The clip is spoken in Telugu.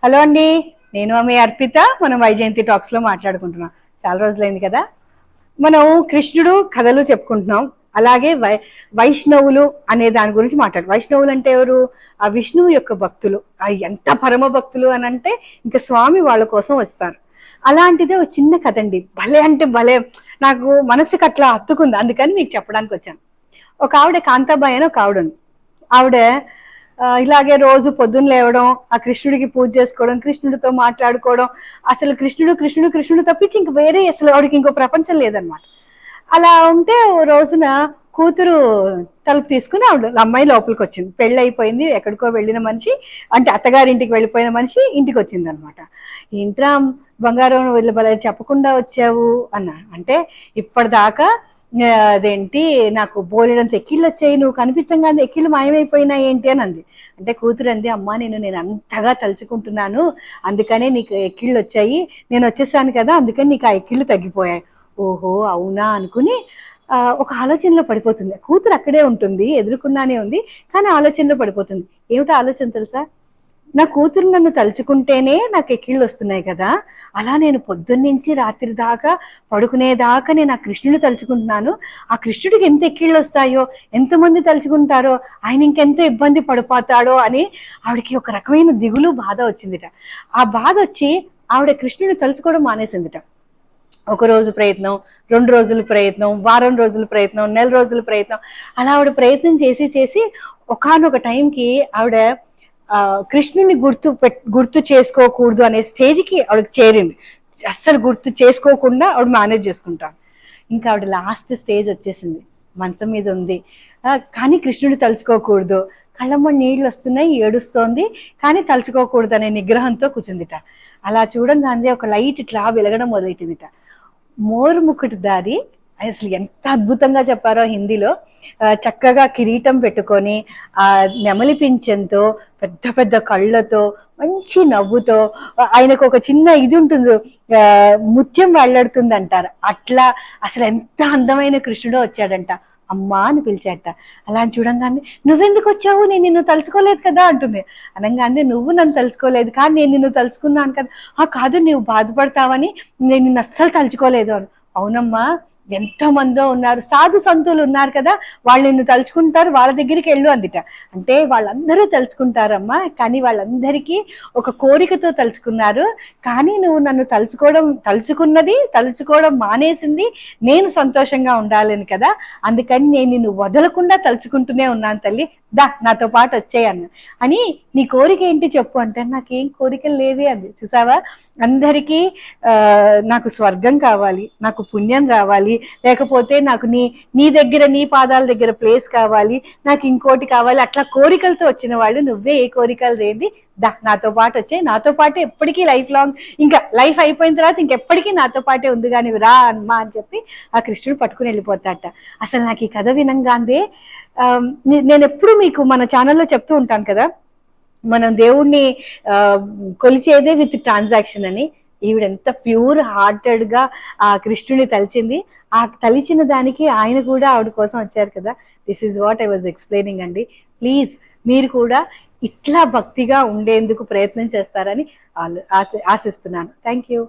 హలో అండి, నేను మీ అర్పిత. మనం వైజయంతి టాక్స్లో మాట్లాడుకుంటున్నాం. చాలా రోజులైంది కదా. మనం కృష్ణుడు కథలు చెప్పుకుంటున్నాం. అలాగే వైష్ణవులు అనే దాని గురించి వైష్ణవులు అంటే ఎవరు? ఆ విష్ణువు యొక్క భక్తులు. ఎంత పరమ భక్తులు అని అంటే ఇంకా స్వామి వాళ్ళ కోసం వస్తారు. అలాంటిదే ఒక చిన్న కథ అండి. భలే అంటే భలే, నాకు మనసుకు అట్లా హత్తుకుంది, అందుకని మీకు చెప్పడానికి వచ్చాను. ఒక ఆవిడ కాంతాబాయి అని ఒక ఆవిడ ఉంది. ఆవిడ ఇలాగే రోజు పొద్దున్న లేవడం, ఆ కృష్ణుడికి పూజ చేసుకోవడం, కృష్ణుడితో మాట్లాడుకోవడం, అసలు కృష్ణుడు కృష్ణుడు కృష్ణుడు తప్పించి ఇంక వేరే అసలు ఆవిడకి ఇంకో ప్రపంచం లేదనమాట. అలా ఉంటే ఓ రోజున కూతురు తలుపు తీసుకుని ఆవిడ అమ్మాయి లోపలికి వచ్చింది. పెళ్ళి అయిపోయింది, ఎక్కడికో వెళ్ళిన మనిషి, అంటే అత్తగారింటికి వెళ్ళిపోయిన మనిషి ఇంటికి వచ్చింది అనమాట. ఏంట్రా బంగారం వీళ్ళు భలే చెప్పకుండా వచ్చావు అన్న అంటే, ఇప్పటిదాకా అదేంటి నాకు బోలెడంత ఎక్కిళ్ళు వచ్చాయి, నువ్వు కనిపించంగానే ఎక్కిళ్ళు మాయమైపోయినాయి ఏంటి అని అంది. అంటే కూతురు అంది, అమ్మా నేను అంతగా తలుచుకుంటున్నాను, అందుకనే నీకు ఎక్కిళ్ళు వచ్చాయి, నేను వచ్చేసాను కదా అందుకని నీకు ఆ ఎక్కిళ్ళు తగ్గిపోయాయి. ఓహో అవునా అనుకుని ఒక ఆలోచనలో పడిపోతుంది. కూతురు అక్కడే ఉంటుంది, ఎదుర్కొన్నానే ఉంది, కానీ ఆలోచనలో పడిపోతుంది. ఏమిటో ఆలోచన తెలుసా? నా కూతురు నన్ను తలుచుకుంటేనే నాకు ఎక్కిళ్ళు వస్తున్నాయి కదా, అలా నేను పొద్దున్నుంచి రాత్రి దాకా పడుకునేదాకా నేను ఆ కృష్ణుని తలుచుకుంటున్నాను. ఆ కృష్ణుడికి ఎంత ఎక్కిళ్ళు వస్తాయో, ఎంతమంది తలుచుకుంటారో, ఆయన ఇంకెంత ఇబ్బంది పడిపోతాడో అని ఆవిడకి ఒక రకమైన దిగులు, బాధ వచ్చిందిట. ఆ బాధ వచ్చి ఆవిడ కృష్ణుని తలుచుకోవడం మానేసిందిట. ఒక రోజు ప్రయత్నం, 2 రోజుల ప్రయత్నం, వారం రోజుల ప్రయత్నం, నెల రోజుల ప్రయత్నం, అలా ఆవిడ ప్రయత్నం చేసి చేసి ఒకానొక టైంకి ఆవిడ కృష్ణుని గుర్తు చేసుకోకూడదు అనే స్టేజ్కి ఆవిడకి చేరింది. అస్సలు గుర్తు చేసుకోకుండా ఆవిడ మేనేజ్ చేసుకుంటాను. ఇంకా ఆవిడ లాస్ట్ స్టేజ్ వచ్చేసింది. మంచం మీద ఉంది, కానీ కృష్ణుడు తలుచుకోకూడదు, కళ్ళమ్మ నీళ్ళు వస్తున్నాయి, ఏడుస్తోంది, కానీ తలుచుకోకూడదు అనే నిగ్రహంతో కూర్చుందిట. అలా చూడంగానే ఒక లైట్ ఇట్లా వెలగడం మొదలెట్టిందిట. మోరుముకుటి దారి, అసలు ఎంత అద్భుతంగా చెప్పారో హిందీలో. చక్కగా కిరీటం పెట్టుకొని, ఆ నెమలి పింఛంతో, పెద్ద పెద్ద కళ్ళతో, మంచి నవ్వుతో, ఆయనకు ఒక చిన్న ఇది ఉంటుంది, ముత్యం వెళ్ళడుతుంది అంటారు, అట్లా అసలు ఎంత అందమైన కృష్ణుడో వచ్చాడంట. అమ్మా అని పిలిచాట. అలా చూడంగానే, నువ్వెందుకు వచ్చావు, నేను నిన్ను తలుచుకోలేదు కదా అంటుంది. అనగానే, నువ్వు నన్ను తలుచుకోలేదు కానీ నేను నిన్ను తలుచుకున్నాను కదా. కాదు, నువ్వు బాధపడతావని నేను నిన్ను అస్సలు తలుచుకోలేదు అని. అవునమ్మా, ఎంతో మందో ఉన్నారు, సాధు సంతులు ఉన్నారు కదా, వాళ్ళు నిన్ను తలుచుకుంటారు, వాళ్ళ దగ్గరికి వెళ్ళు అందిట. అంటే వాళ్ళందరూ తలుచుకుంటారమ్మా, కానీ వాళ్ళందరికీ ఒక కోరికతో తలుచుకున్నారు, కానీ నువ్వు నన్ను తలుచుకోవడం మానేసింది నేను సంతోషంగా ఉండాలని కదా, అందుకని నేను నిన్ను వదలకుండా తలుచుకుంటూనే ఉన్నాను తల్లి, దా నాతో పాటు వచ్చేయన్న అని. నీ కోరిక ఏంటి చెప్పు అంటే, నాకేం కోరికలు లేవే అంది. చూసావా, అందరికీ నాకు స్వర్గం కావాలి, నాకు పుణ్యం రావాలి, లేకపోతే నాకు నీ దగ్గర, నీ పాదాల దగ్గర ప్లేస్ కావాలి, నాకు ఇంకోటి కావాలి, అట్లా కోరికలతో వచ్చిన వాళ్ళు, నువ్వే ఏ కోరికలు లేని, దా నాతో పాటు వచ్చే, నాతో పాటు ఎప్పటికీ లైఫ్ లాంగ్, ఇంకా లైఫ్ అయిపోయిన తర్వాత ఇంకెప్పటికీ నాతో పాటే ఉంది కానీ రా అమ్మా అని చెప్పి ఆ కృష్ణుడు పట్టుకుని వెళ్ళిపోతాట. అసలు నాకు ఈ కథ వినంగానే, నేను ఎప్పుడు మీకు మన ఛానల్లో చెప్తూ ఉంటాను కదా, మనం దేవుణ్ణి కొలిచేదే విత్ ట్రాన్సాక్షన్ అని. ఈవిడ ఎంత ప్యూర్ హార్టెడ్ గా ఆ కృష్ణుని తలిచింది. ఆ తలిచిన దానికి ఆయన కూడా ఆవిడ కోసం వచ్చారు కదా. This is what I was explaining అండి. ప్లీజ్ మీరు కూడా ఇట్లా భక్తిగా ఉండేందుకు ప్రయత్నం చేస్తారని ఆశిస్తున్నాను. Thank you.